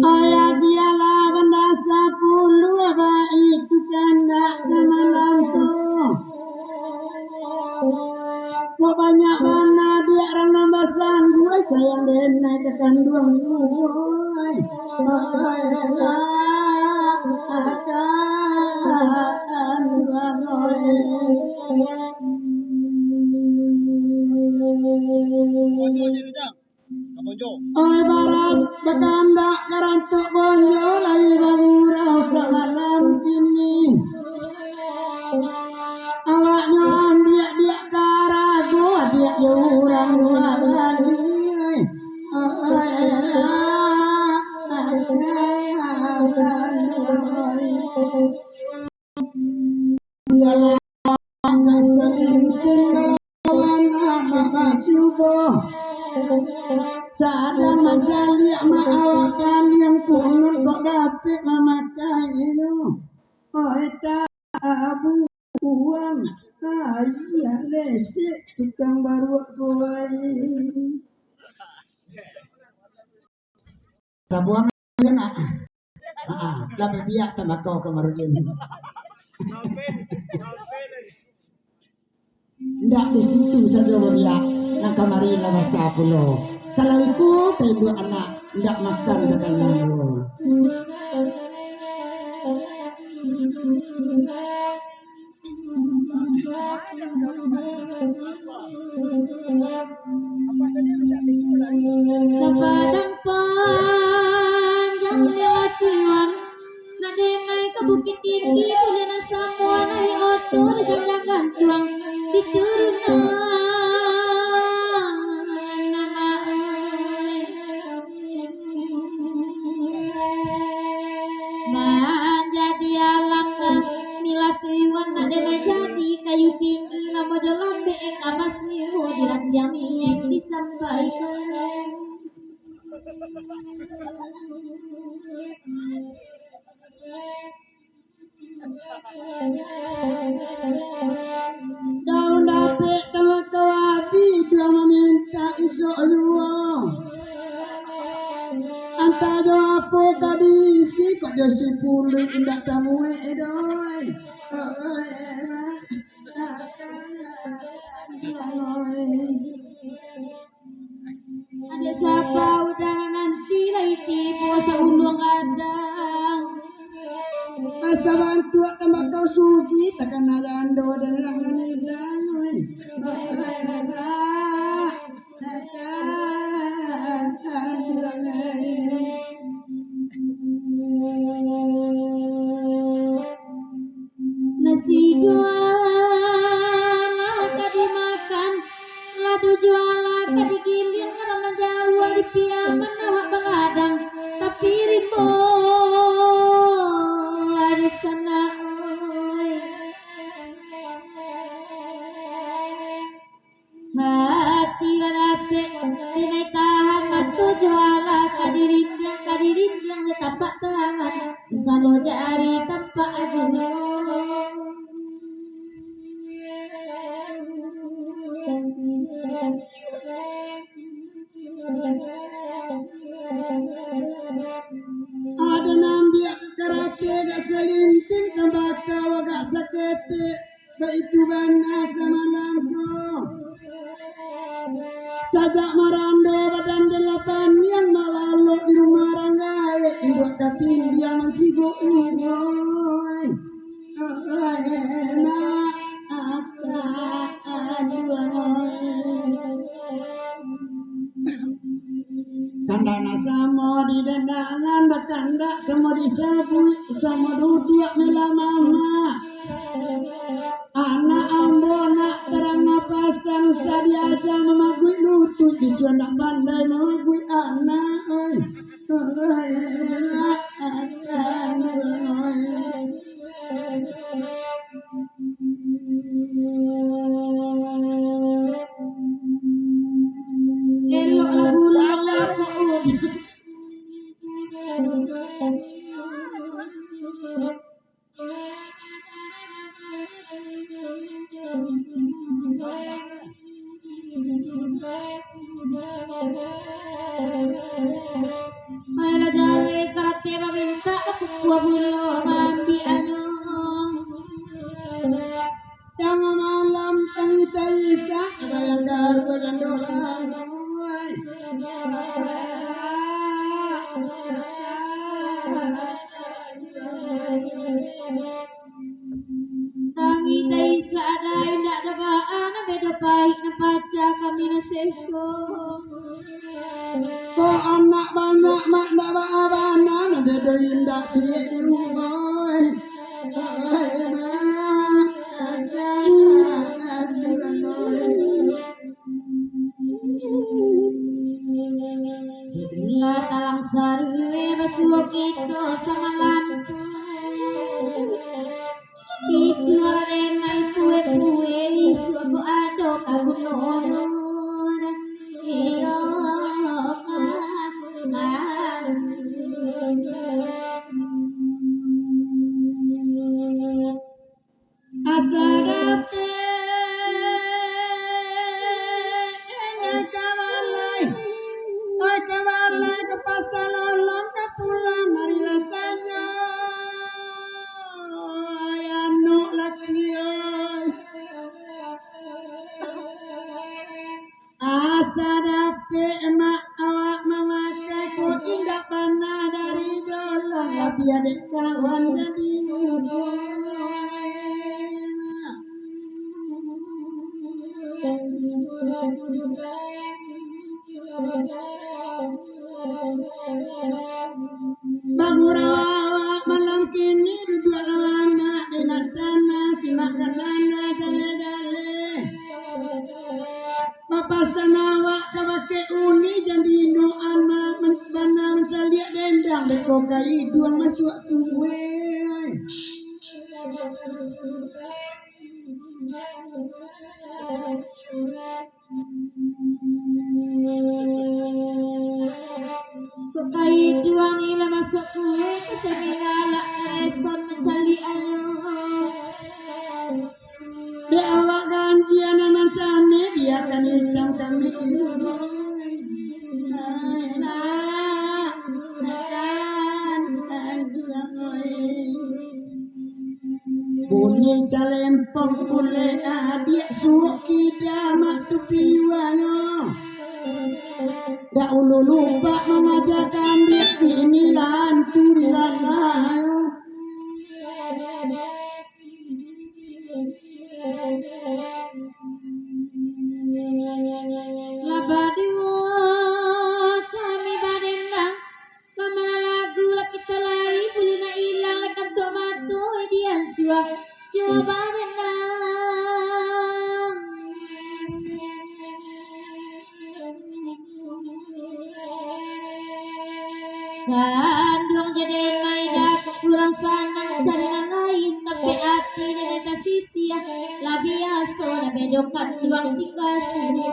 Ayah dialah benda 10 baik tanda semalam tuh. Kok banyak mana biar orang nambasan gue sayang dena tekan duang gue. Oi barat bertanda kerantuk bonyo lagi bangurau semalam kini. Awaknya dia karago dia orang lagi. Sada majali maawakan yang punut kok dapet memakai itu. Oh eta abu uang iya lesik tukang baru kuai. Tabuang kena. Tapi biak sama kau kemarin. Tidak di situ saja dia nak kemarin nama sapulo. Kalau itu ibu anak tidak makan dengan lalu. Sepadang panjang lewatiwan nadengai ke bukit tinggi tulena semua nahi otor jangan gantuang diturunan menjadi alam milas iwan nadengai jadi kayu tinggi nama dalam beek amasimu diranjang yang disampaikan. Daun dapet sama kawabi dia meminta isok luang. Anta jo apa kadisi kok jo si puluh indak tamu edoi. Ada siapa udah nanti lagi puasa ulung kadang. Asa bantu tambah kau sugi takkan ada ando dan orang menidang. Nasi jual kadi makan, ladu jual kadi giling karena jauh di piaman awak beladang, tapi rimbo di sana. Hati rapi dinai tahan matu juala kadirin yang tapak tangan salo jari tapak aduh. Ada nambiak kerate gak selinting tembakau agak sakete baitu bana semalam ko. Sajak marando badan delapan yang malalo di rumah ranggai induk katin dia sibuk uy. Enak kandana sama di dandangan berkanda sama disabui sama duduk mela mama. Anak ambo nak terang napasan tadi aja memagui lutut disuan nak pandai memagui anak. Elok lagu lagu Mala jale karate meminta buah bulo mambi anyong. Jangan malam tangi isa bayang garbo jandolan. Tangi dai sadai ndak ada baan bedo pahit na paca kami na sesko. Ko anak banyak mak ndak baabana na bedo indak cilik rumah. Ila talang sari basuh kita sama lantai. Itu ada mai kue isu aku ada aku nonor. Iyo Asarape kabalai ke pasar olang ke pulang hari rasanya anu laki asarape emak awak memakai ko indah panah dari dolang tapi adik kawan jadi Bangurawa malam kini duduk lama di sana simak dana dale papasan awak kabake uni jadi doan bana mencaliak dendang beko kai duang masuk tuwe Sukai juang ila masuk kue kesini galak eson mencari anyong. de awak ganjian macamnya biarkan hitam kami bunyi calempong kule adik suuk kita mak tupiwanyo dak ulu lupa mengajarkan dia ini lantu di sana Labadiwo kami badendang kamana lagu laki telai bulina ilang lekan tomato dian sua jua badendang Kandung jadi maida kurang sana carian lain tapi hati dan kasih sia labiaso na bedokan duang tiga sini